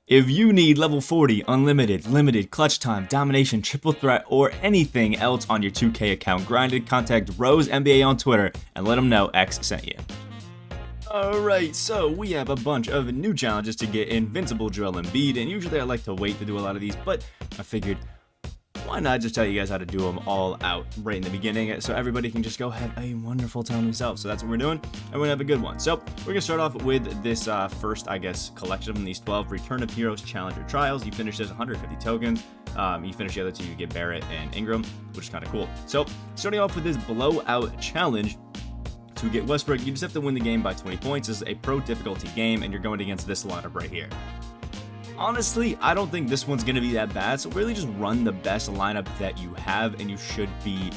If you need level 40, unlimited, limited, clutch time, domination, triple threat, or anything else on your 2K account grinded, contact Rose NBA on Twitter and let them know X sent you. Alright, so we have a bunch of new challenges to get Invincible Joel Embiid, and usually I like to wait to do a lot of these, but I figured, why not just tell you guys how to do them all out right in the beginning so everybody can just go have a wonderful time themselves. So that's what we're doing, and we're gonna have a good one. So we're gonna start off with this first, I guess, collection of these 12 Return of Heroes Challenger Trials. You finish this 150 tokens. You finish the other two, you get Barrett and Ingram, which is kind of cool. So starting off with this blowout challenge. To get Westbrook, you just have to win the game by 20 points. This is a pro difficulty game, and you're going against this lineup right here. Honestly, I don't think this one's going to be that bad, so really just run the best lineup that you have, and you should be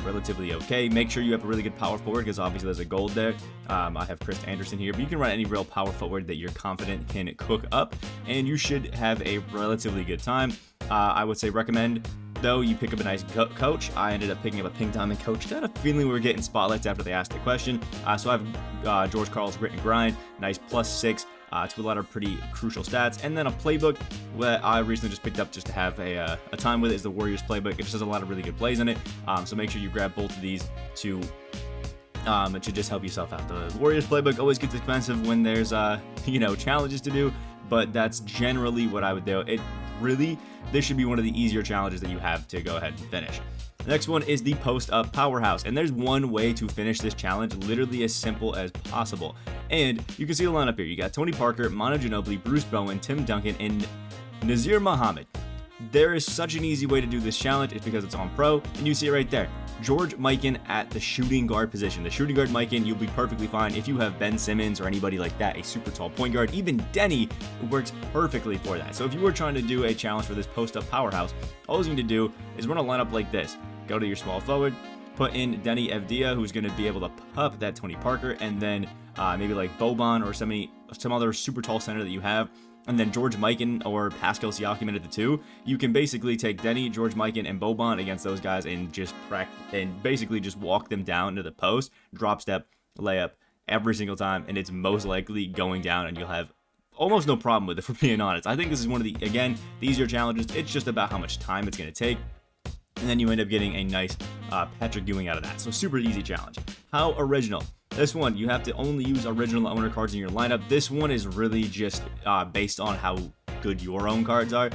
relatively okay. Make sure you have a really good power forward, because obviously there's a gold there. I have Chris Anderson here, but you can run any real power forward that you're confident can cook up, and you should have a relatively good time. I would say recommend, though, you pick up a nice coach. I ended up picking up a pink diamond coach. Got a feeling we were getting spotlights after they asked the question. So I have George Karl's Grit and Grind, nice +6 to a lot of pretty crucial stats. And then a playbook that I recently just picked up just to have a time with it is the Warriors playbook. It just has a lot of really good plays in it. So make sure you grab both of these to just help yourself out. The Warriors playbook always gets expensive when there's challenges to do, but that's generally what I would do. This should be one of the easier challenges that you have to go ahead and finish. The next one is the post-up powerhouse, and there's one way to finish this challenge, literally as simple as possible. And you can see the lineup here. You got Tony Parker, Manu Ginobili, Bruce Bowen, Tim Duncan, and Nazir Muhammad. There is such an easy way to do this challenge. It's because it's on pro, and you see it right there. George Mikan at the shooting guard position. The shooting guard Mikan, you'll be perfectly fine. If you have Ben Simmons or anybody like that, a super tall point guard, even Denny works perfectly for that. So if you were trying to do a challenge for this post-up powerhouse, all you need to do is run a lineup like this. Go to your small forward, put in Denny Evdia, who's going to be able to pup that Tony Parker, and then maybe like Boban or some other super tall center that you have. And then George Mikan or Pascal Siakam at the 2, you can basically take Denny, George Mikan, and Boban against those guys and just basically just walk them down to the post, drop step, layup every single time, and it's most likely going down, and you'll have almost no problem with it, for being honest. I think this is one of the easier challenges. It's just about how much time it's going to take, and then you end up getting a nice Patrick Ewing out of that. So super easy challenge. How original. This one, you have to only use original owner cards in your lineup. This one is really just based on how good your own cards are.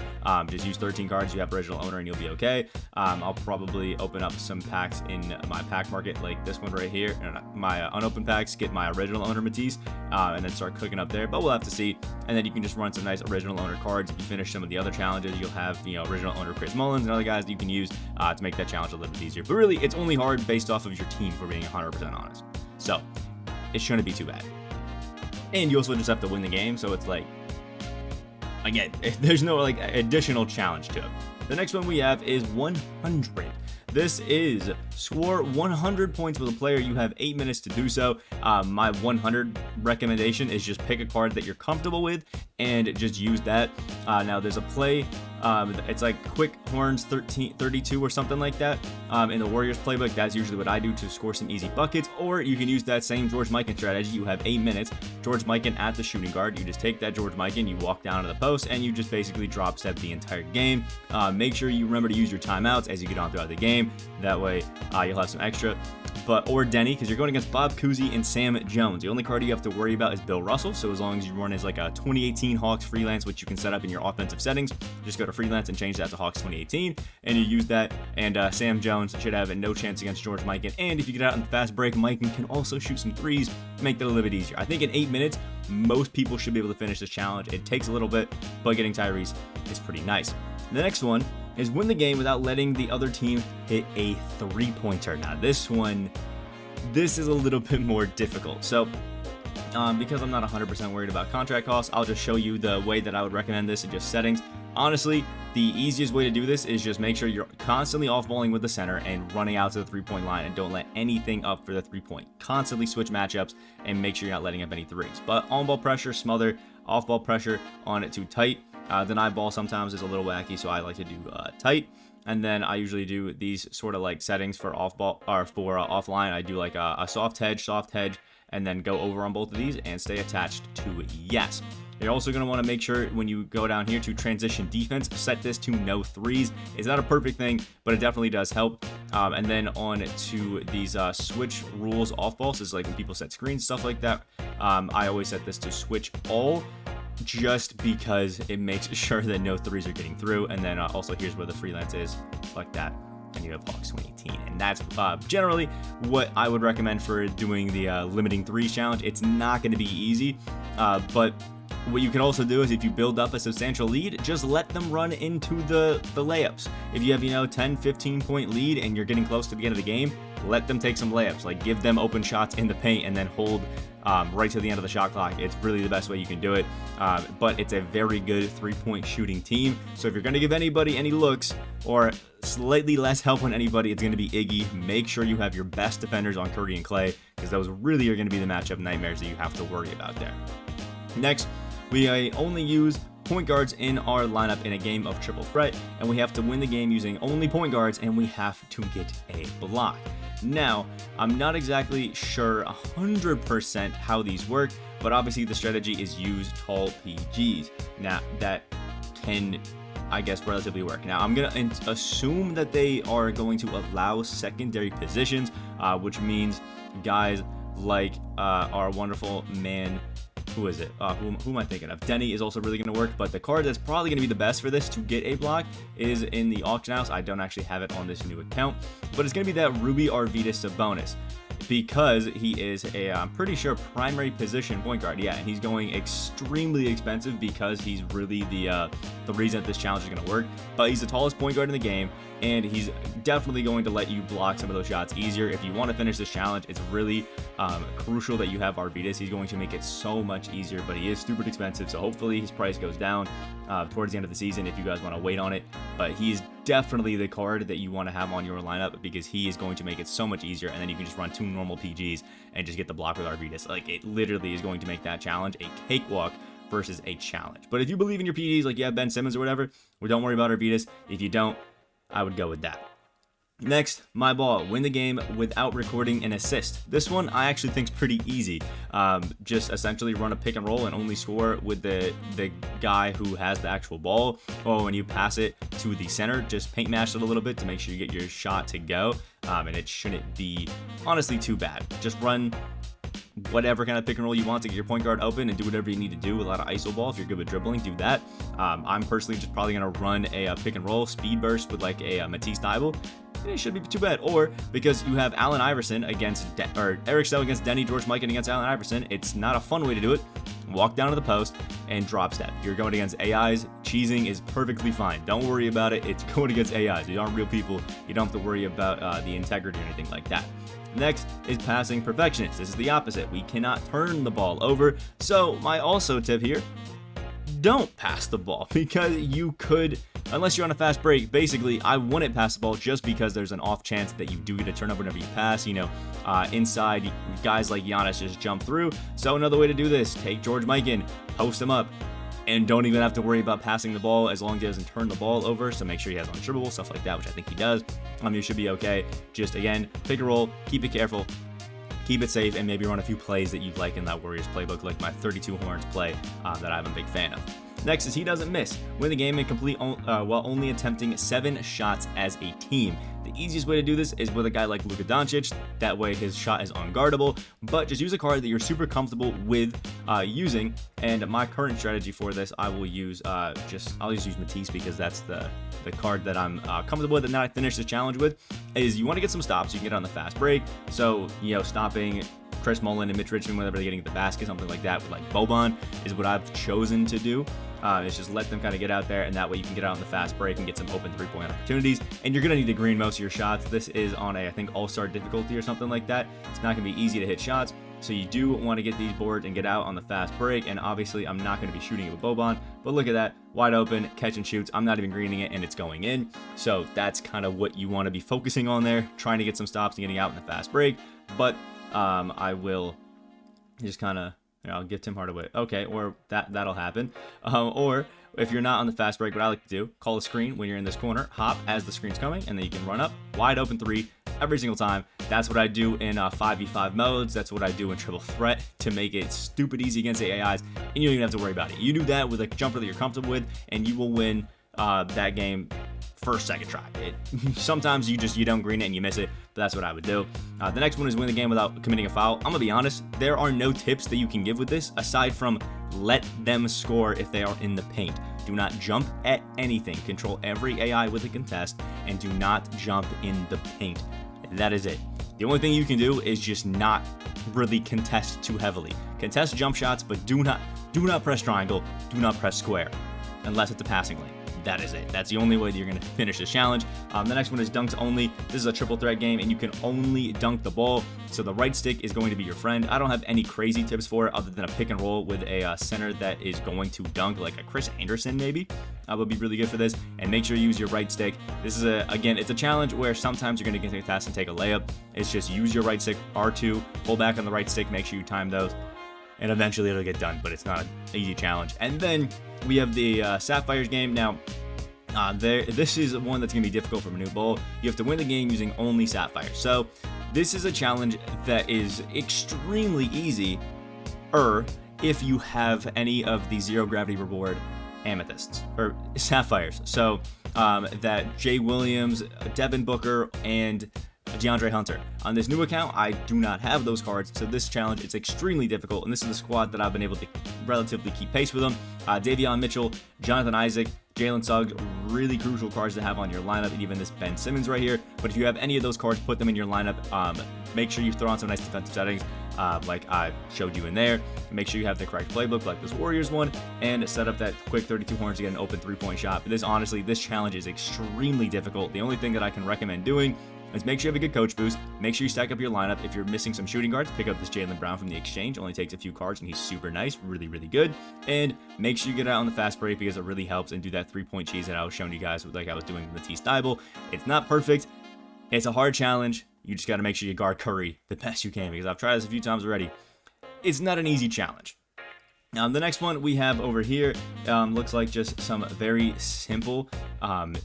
Just use 13 cards, you have original owner, and you'll be okay. I'll probably open up some packs in my pack market, like this one right here, and my unopened packs, get my original owner Matisse, and then start cooking up there, but we'll have to see. And then you can just run some nice original owner cards. If you finish some of the other challenges, you'll have original owner Chris Mullins and other guys that you can use to make that challenge a little bit easier. But really, it's only hard based off of your team, for being 100% honest. So it shouldn't be too bad. And you also just have to win the game, so it's like, again, there's no additional challenge to it. The next one we have is 100. This is score 100 points with a player. You have 8 minutes to do so. My 100 recommendation is just pick a card that you're comfortable with and just use that. Now there's a play. It's like Quick Horns 32 or something like that. In the Warriors playbook, that's usually what I do to score some easy buckets. Or you can use that same George Mikan strategy. You have 8 minutes. George Mikan at the shooting guard. You just take that George Mikan, you walk down to the post, and you just basically drop step the entire game. Make sure you remember to use your timeouts as you get on throughout the game. That way you'll have some extra. Or Denny, because you're going against Bob Cousy and Sam Jones. The only card you have to worry about is Bill Russell. So as long as you run as like a 2018 Hawks freelance, which you can set up in your offensive settings, just go to freelance and change that to Hawks 2018, and you use that. And Sam Jones should have no chance against George Mikan. And if you get out in the fast break, Mikan can also shoot some threes, make that a little bit easier. I think in 8 minutes, most people should be able to finish this challenge. It takes a little bit, but getting Tyrese is pretty nice. The next one is win the game without letting the other team hit a three-pointer. Now this is a little bit more difficult. So because I'm not 100% worried about contract costs, I'll just show you the way that I would recommend this in just settings. Honestly, the easiest way to do this is just make sure you're constantly off-balling with the center and running out to the three-point line, and don't let anything up for the three-point. Constantly switch matchups and make sure you're not letting up any threes. But on-ball pressure, smother, off-ball pressure on it too tight. Deny ball sometimes is a little wacky, so I like to do tight. And then I usually do these sort of like settings for off-ball or for offline. I do like a soft hedge, and then go over on both of these and stay attached to yes. You're also going to want to make sure when you go down here to transition defense, set this to no threes. It's not a perfect thing, but it definitely does help. And then on to these switch rules off balls. This is like when people set screens, stuff like that. I always set this to switch all, just because it makes sure that no threes are getting through. And then also here's where the freelance is, like that. And you have Hawks 2018, and that's generally what I would recommend for doing the limiting threes challenge. It's not going to be easy, but what you can also do is if you build up a substantial lead, just let them run into the layups. If you have 10, 15 point lead and you're getting close to the end of the game, let them take some layups. Like, give them open shots in the paint and then hold right to the end of the shot clock. It's really the best way you can do it, but it's a very good three-point shooting team. So if you're going to give anybody any looks or slightly less help on anybody, it's going to be Iggy. Make sure you have your best defenders on Curry and Clay, because those really are going to be the matchup nightmares that you have to worry about there. Next, we only use point guards in our lineup in a game of triple threat, and we have to win the game using only point guards, and we have to get a block. Now, I'm not exactly sure 100% how these work, but obviously the strategy is use tall PGs. Now, that can, I guess, relatively work. Now, I'm going to assume that they are going to allow secondary positions, which means guys like our wonderful man, who is it? Who am I thinking of? Denny is also really going to work, but the card that's probably going to be the best for this to get a block is in the auction house. I don't actually have it on this new account, but it's going to be that Ruby Arvidas Sabonis, because he is a, I'm pretty sure, primary position point guard. Yeah, and he's going extremely expensive because he's really the reason that this challenge is going to work. But he's the tallest point guard in the game, and he's definitely going to let you block some of those shots easier. If you want to finish this challenge, it's really crucial that you have Arvidas. He's going to make it so much easier, but he is stupid expensive, so hopefully his price goes down towards the end of the season if you guys want to wait on it. But he's definitely the card that you want to have on your lineup, because he is going to make it so much easier, and then you can just run 2 normal PGs and just get the block with Arvidas. Like, it literally is going to make that challenge a cakewalk versus a challenge. But if you believe in your PGs, like you have Ben Simmons or whatever, well, don't worry about Arvidas. If you don't, I would go with that. Next, my ball. Win the game without recording an assist. This one I actually think is pretty easy. Just essentially run a pick and roll and only score with the guy who has the actual ball. Or when you pass it to the center, just paint mash it a little bit to make sure you get your shot to go. And it shouldn't be, honestly, too bad. Just run whatever kind of pick and roll you want to get your point guard open and do whatever you need to do with a lot of ISO ball. If you're good with dribbling, do that. I'm personally just probably going to run a pick and roll speed burst with like a Matisse Thybulle. It shouldn't be too bad. Or because you have Allen Iverson against Eric Stell against Denny, George Mikan against Allen Iverson, it's not a fun way to do it. Walk down to the post and drop step. You're going against AIs. Cheesing is perfectly fine. Don't worry about it. It's going against AIs. These aren't real people. You don't have to worry about the integrity or anything like that. Next is passing perfectionist. This is the opposite. We cannot turn the ball over. So my also tip here, don't pass the ball, because you could, unless you're on a fast break. Basically, I wouldn't pass the ball just because there's an off chance that you do get a turnover whenever you pass. Inside, guys like Giannis just jump through. So another way to do this, take George Mikan, post him up, and don't even have to worry about passing the ball as long as he doesn't turn the ball over. So make sure he has undribbable, stuff like that, which I think he does. You should be okay. Just, again, pick a roll, keep it careful, keep it safe, and maybe run a few plays that you'd like in that Warriors playbook, like my 32 horns play that I'm a big fan of. Next is he doesn't miss. Win the game and complete while only attempting 7 shots as a team. The easiest way to do this is with a guy like Luka Doncic. That way his shot is unguardable, but just use a card that you're super comfortable with using. And my current strategy for this, I will use I'll just use Matisse, because that's the card that I'm comfortable with and that I finish this challenge with. Is you want to get some stops. You can get on the fast break. So, stopping Chris Mullin and Mitch Richmond whenever they're getting to the basket, something like that with like Boban is what I've chosen to do. It's just let them kind of get out there, and that way you can get out on the fast break and get some open 3-point opportunities. And you're going to need to green most of your shots. This is on I think, all-star difficulty or something like that. It's not going to be easy to hit shots. So you do want to get these boards and get out on the fast break. And obviously, I'm not going to be shooting it with Boban, but look at that. Wide open, catch and shoots. I'm not even greening it, and it's going in. So that's kind of what you want to be focusing on there, trying to get some stops and getting out in the fast break. But I will just kind of, I'll give Tim Hardaway. Okay, or that'll happen. Or if you're not on the fast break, what I like to do, call a screen when you're in this corner, hop as the screen's coming, and then you can run up, wide open 3, every single time. That's what I do in 5v5 modes. That's what I do in triple threat to make it stupid easy against the AIs, and you don't even have to worry about it. You do that with a jumper that you're comfortable with, and you will win that game first, second try. Sometimes you don't green it and you miss it, but that's what I would do. The next one is win the game without committing a foul. I'm gonna be honest, there are no tips that you can give with this aside from let them score if they are in the paint. Do not jump at anything. Control every AI with a contest, and do not jump in the paint. That is it. The only thing you can do is just not really contest too heavily. Contest jump shots, but do not press triangle, do not press square, unless it's a passing lane. That is it. That's the only way that you're going to finish this challenge. The next one is dunks only. This is a triple threat game, and you can only dunk the ball, so the right stick is going to be your friend. I don't have any crazy tips for it other than a pick and roll with a center that is going to dunk, like a Chris Anderson maybe. Would be really good for this, and make sure you use your right stick. This is, again, it's a challenge where sometimes you're going to get to a task and take a layup. It's just use your right stick, R2, pull back on the right stick, make sure you time those, and eventually it'll get done, but it's not an easy challenge. And then we have the Sapphires game. Now, this is one that's going to be difficult from a new bowl. You have to win the game using only Sapphire. So this is a challenge that is extremely easy if you have any of the zero gravity reward amethysts or sapphires. So that Jay Williams, Devin Booker, and DeAndre Hunter. On this new account, I do not have those cards, so this challenge is extremely difficult, and this is the squad that I've been able to relatively keep pace with them. Davion Mitchell, Jonathan Isaac, Jalen Suggs, really crucial cards to have on your lineup, and even this Ben Simmons right here. But if you have any of those cards, put them in your lineup. Make sure you throw on some nice defensive settings, like I showed you in there. Make sure you have the correct playbook, like this Warriors one, and set up that quick 32 horns to get an open three-point shot. But this challenge is extremely difficult. The only thing that I can recommend doing is make sure you have a good coach boost. Make sure you stack up your lineup. If you're missing some shooting guards, pick up this Jaylen Brown from the exchange. Only takes a few cards, and he's super nice, really, really good. And make sure you get out on the fast break because it really helps, and do that three-point cheese that I was showing you guys like I was doing with Matisse Thybulle. It's not perfect. It's a hard challenge. You just got to make sure you guard Curry the best you can, because I've tried this a few times already. It's not an easy challenge. Now, the next one we have over here looks like just some very simple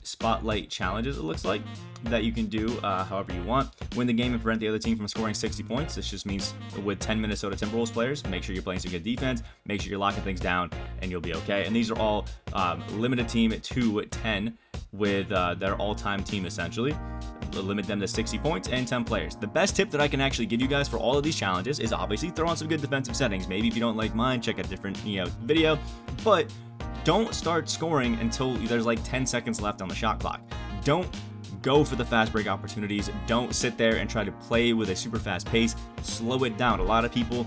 spotlight challenges, it looks like, that you can do however you want. Win the game and prevent the other team from scoring 60 points. This just means with 10 Minnesota Timberwolves players, make sure you're playing some good defense, make sure you're locking things down, and you'll be okay. And these are all limited team to 10 with their all-time team, essentially. Limit them to 60 points and 10 players. The best tip that I can actually give you guys for all of these challenges is obviously throw on some good defensive settings. Maybe if you don't like mine, check a different video, but don't start scoring until there's like 10 seconds left on the shot clock. Don't go for the fast break opportunities. Don't sit there and try to play with a super fast pace. Slow it down. A lot of people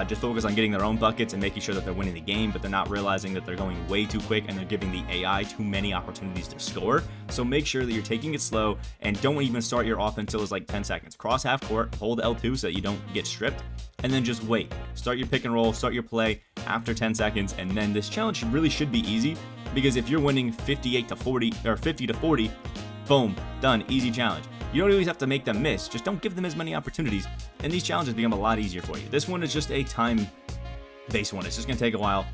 just focus on getting their own buckets and making sure that they're winning the game, but they're not realizing that they're going way too quick and they're giving the AI too many opportunities to score. So make sure that you're taking it slow and don't even start your offense until it's like 10 seconds. Cross half court, hold L2 so that you don't get stripped, and then just wait. Start your pick and roll, start your play after 10 seconds, and then this challenge really should be easy, because if you're winning 58 to 40 or 50 to 40, boom, done, easy challenge. You don't always have to make them miss, just don't give them as many opportunities, and these challenges become a lot easier for you. This one is just a time-based one. It's just going to take a while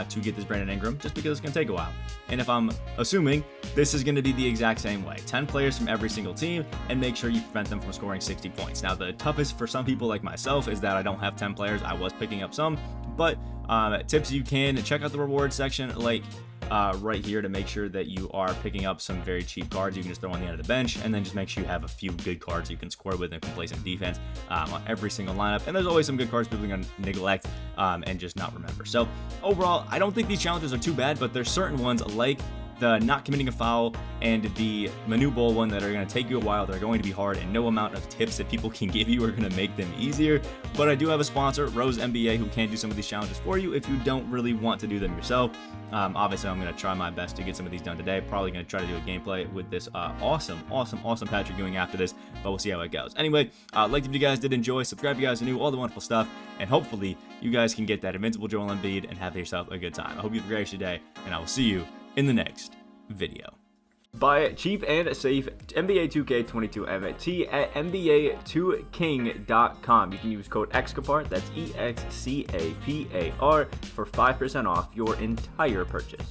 to get this Brandon Ingram, just because it's going to take a while. And if I'm assuming, this is going to be the exact same way. 10 players from every single team, and make sure you prevent them from scoring 60 points. Now, the toughest for some people like myself is that I don't have 10 players. I was picking up some, but tips you can check out the reward section, like right here, to make sure that you are picking up some very cheap cards you can just throw on the end of the bench, and then just make sure you have a few good cards you can score with and can play some defense on every single lineup. And there's always some good cards people are going to neglect and just not remember. So overall, I don't think these challenges are too bad, but there's certain ones like the not committing a foul and the Manu Bowl one that are going to take you a while. They're going to be hard, and no amount of tips that people can give you are going to make them easier. But I do have a sponsor, Rose NBA, who can do some of these challenges for you if you don't really want to do them yourself. Obviously, I'm going to try my best to get some of these done today. Probably going to try to do a gameplay with this awesome Patrick Ewing after this, but we'll see how it goes. Anyway, like if you guys did enjoy, subscribe if you guys are new, all the wonderful stuff, and hopefully you guys can get that Invincible Joel Embiid and have yourself a good time. I hope you have a great day, and I will see you in the next video. Buy cheap and safe NBA 2K22 NFT at NBA2King.com. You can use code Excapar, that's EXCAPAR, for 5% off your entire purchase.